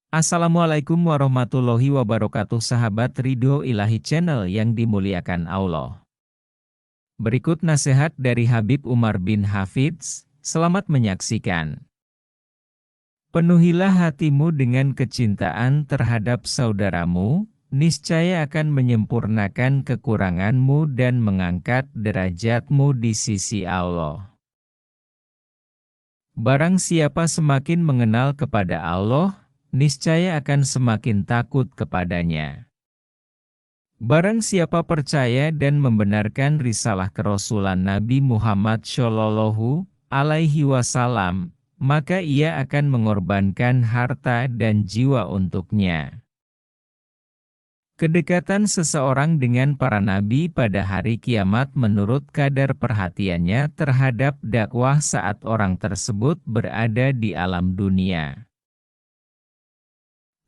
Assalamualaikum warahmatullahi wabarakatuh, sahabat Ridho Ilahi Channel yang dimuliakan Allah. Berikut nasihat dari Habib Umar bin Hafidz. Selamat menyaksikan. Penuhilah hatimu dengan kecintaan terhadap saudaramu, niscaya akan menyempurnakan kekuranganmu dan mengangkat derajatmu di sisi Allah. Barang siapa semakin mengenal kepada Allah, niscaya akan semakin takut kepadanya. Barang siapa percaya dan membenarkan risalah kerasulan Nabi Muhammad Shallallahu Alaihi Wasallam, maka ia akan mengorbankan harta dan jiwa untuknya. Kedekatan seseorang dengan para nabi pada hari kiamat menurut kadar perhatiannya terhadap dakwah saat orang tersebut berada di alam dunia.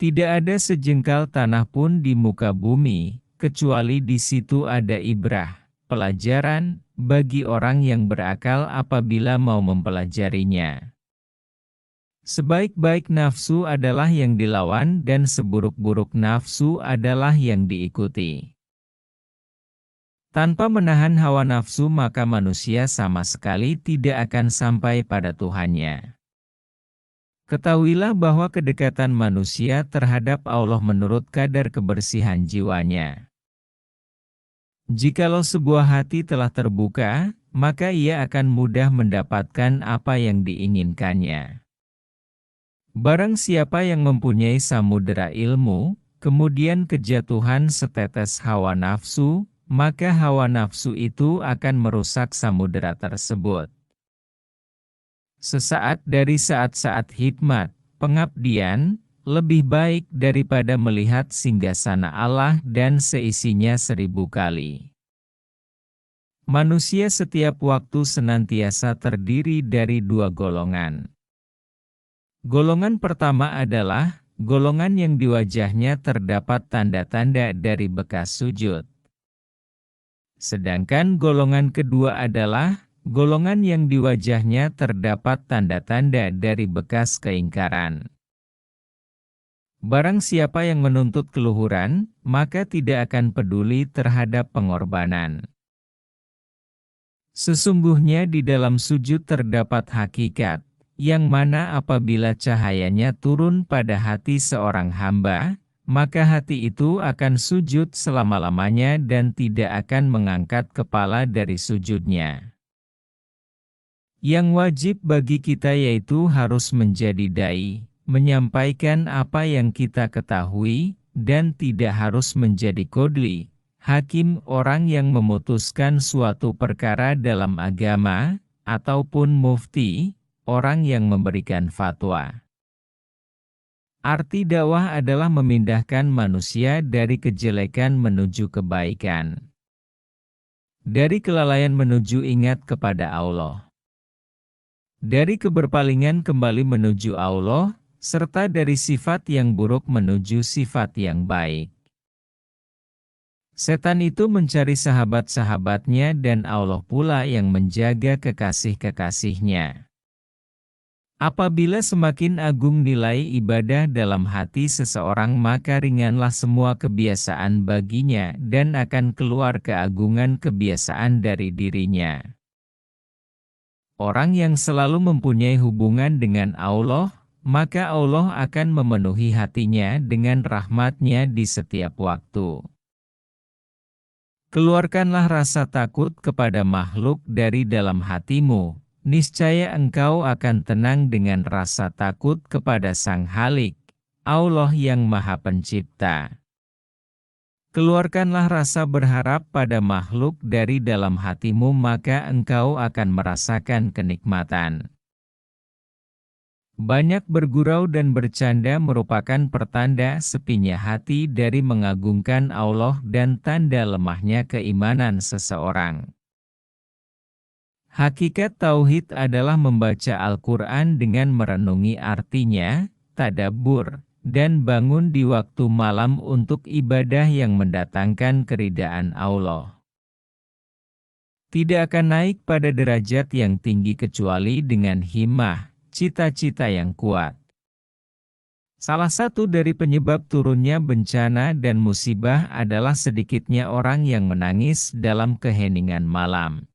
Tidak ada sejengkal tanah pun di muka bumi, kecuali di situ ada ibrah, pelajaran, bagi orang yang berakal apabila mau mempelajarinya. Sebaik-baik nafsu adalah yang dilawan dan seburuk-buruk nafsu adalah yang diikuti. Tanpa menahan hawa nafsu maka manusia sama sekali tidak akan sampai pada Tuhannya. Ketahuilah bahwa kedekatan manusia terhadap Allah menurut kadar kebersihan jiwanya. Jikalau sebuah hati telah terbuka, maka ia akan mudah mendapatkan apa yang diinginkannya. Barang siapa yang mempunyai samudera ilmu, kemudian kejatuhan setetes hawa nafsu, maka hawa nafsu itu akan merusak samudera tersebut. Sesaat dari saat-saat hikmat, pengabdian, lebih baik daripada melihat singgasana Allah dan seisinya 1000 kali. Manusia setiap waktu senantiasa terdiri dari dua golongan. Golongan pertama adalah golongan yang di wajahnya terdapat tanda-tanda dari bekas sujud. Sedangkan golongan kedua adalah golongan yang di wajahnya terdapat tanda-tanda dari bekas keingkaran. Barang siapa yang menuntut keluhuran, maka tidak akan peduli terhadap pengorbanan. Sesungguhnya di dalam sujud terdapat hakikat, yang mana apabila cahayanya turun pada hati seorang hamba, maka hati itu akan sujud selama-lamanya dan tidak akan mengangkat kepala dari sujudnya. Yang wajib bagi kita yaitu harus menjadi dai, menyampaikan apa yang kita ketahui, dan tidak harus menjadi qadhi, hakim orang yang memutuskan suatu perkara dalam agama, ataupun mufti, orang yang memberikan fatwa. Arti dakwah adalah memindahkan manusia dari kejelekan menuju kebaikan. Dari kelalaian menuju ingat kepada Allah. Dari keberpalingan kembali menuju Allah, serta dari sifat yang buruk menuju sifat yang baik. Setan itu mencari sahabat-sahabatnya dan Allah pula yang menjaga kekasih-kekasihnya. Apabila semakin agung nilai ibadah dalam hati seseorang maka ringanlah semua kebiasaan baginya dan akan keluar keagungan kebiasaan dari dirinya. Orang yang selalu mempunyai hubungan dengan Allah, maka Allah akan memenuhi hatinya dengan rahmat-Nya di setiap waktu. Keluarkanlah rasa takut kepada makhluk dari dalam hatimu, niscaya engkau akan tenang dengan rasa takut kepada Sang Halik, Allah yang Maha Pencipta. Keluarkanlah rasa berharap pada makhluk dari dalam hatimu maka engkau akan merasakan kenikmatan. Banyak bergurau dan bercanda merupakan pertanda sepinya hati dari mengagungkan Allah dan tanda lemahnya keimanan seseorang. Hakikat tauhid adalah membaca Al-Quran dengan merenungi artinya, tadabbur, dan bangun di waktu malam untuk ibadah yang mendatangkan keridaan Allah. Tidak akan naik pada derajat yang tinggi kecuali dengan himmah, cita-cita yang kuat. Salah satu dari penyebab turunnya bencana dan musibah adalah sedikitnya orang yang menangis dalam keheningan malam.